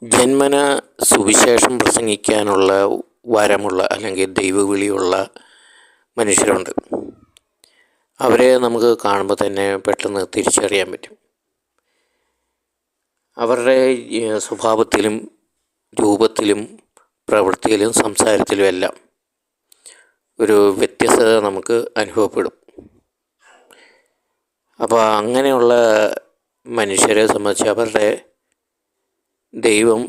ജന്മന സുവിശേഷം പ്രസംഗിക്കാനുള്ള വരമുള്ള അല്ലെങ്കിൽ ദൈവവിളിയുള്ള മനുഷ്യരുണ്ട്. അവരെ നമുക്ക് കാണുമ്പോൾ തന്നെ പെട്ടെന്ന് തിരിച്ചറിയാൻ പറ്റും. അവരുടെ സ്വഭാവത്തിലും രൂപത്തിലും പ്രവൃത്തിയിലും സംസാരത്തിലും എല്ലാം ഒരു വ്യത്യസ്തത നമുക്ക് അനുഭവപ്പെടും. അപ്പോൾ അങ്ങനെയുള്ള മനുഷ്യരെ സംബന്ധിച്ച് അവരുടെ ദൈവം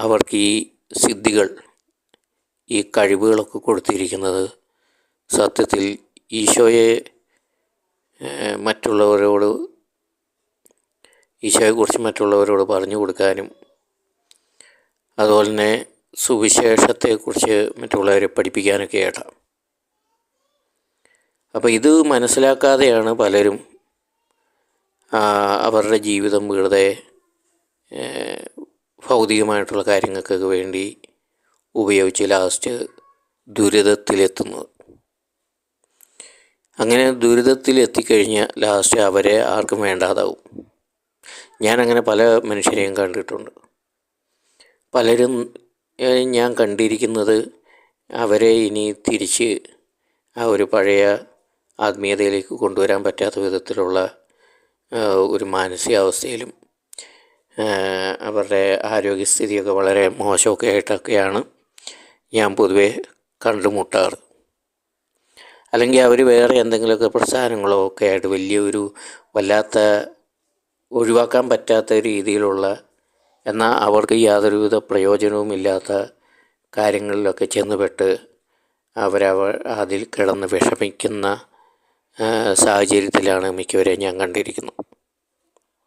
അവർക്ക് ഈ സിദ്ധികൾ, ഈ കഴിവുകളൊക്കെ കൊടുത്തിരിക്കുന്നത് സത്യത്തിൽ ഈശോയെ ഈശോയെക്കുറിച്ച് മറ്റുള്ളവരോട് പറഞ്ഞു കൊടുക്കാനും അതുപോലെ തന്നെ സുവിശേഷത്തെക്കുറിച്ച് മറ്റുള്ളവരെ പഠിപ്പിക്കാനൊക്കെയാണ്. അപ്പോൾ ഇത് മനസ്സിലാക്കാതെയാണ് പലരും അവരുടെ ജീവിതം വെറുതെ ഭൗതികമായിട്ടുള്ള കാര്യങ്ങൾക്കൊക്കെ വേണ്ടി ഉപയോഗിച്ച് ലാസ്റ്റ് ദുരിതത്തിലെത്തുന്നത്. അങ്ങനെ ദുരിതത്തിലെത്തിക്കഴിഞ്ഞാൽ ലാസ്റ്റ് അവരെ ആർക്കും വേണ്ടാതാവും. ഞാനങ്ങനെ പല മനുഷ്യരെയും കണ്ടിട്ടുണ്ട്. പലരും ഞാൻ കണ്ടിരിക്കുന്നത് അവരെ ഇനി തിരിച്ച് ആ ഒരു പഴയ ആത്മീയതയിലേക്ക് കൊണ്ടുവരാൻ പറ്റാത്ത വിധത്തിലുള്ള ഒരു മാനസികാവസ്ഥയിലും അവരുടെ ആരോഗ്യസ്ഥിതിയൊക്കെ വളരെ മോശമൊക്കെ ആയിട്ടൊക്കെയാണ് ഞാൻ പൊതുവെ കണ്ടുമുട്ടാറ്. അല്ലെങ്കിൽ അവർ വേറെ എന്തെങ്കിലുമൊക്കെ പ്രസ്ഥാനങ്ങളോ ഒക്കെ ആയിട്ട് വലിയൊരു വല്ലാത്ത ഒഴിവാക്കാൻ പറ്റാത്ത രീതിയിലുള്ള, എന്നാൽ അവർക്ക് യാതൊരുവിധ പ്രയോജനവുമില്ലാത്ത കാര്യങ്ങളിലൊക്കെ ചെന്നുപെട്ട് അതിൽ കിടന്ന് വിഷമിക്കുന്ന സാഹചര്യത്തിലാണ് മിക്കവരെയും ഞാൻ കണ്ടിരിക്കുന്നത്.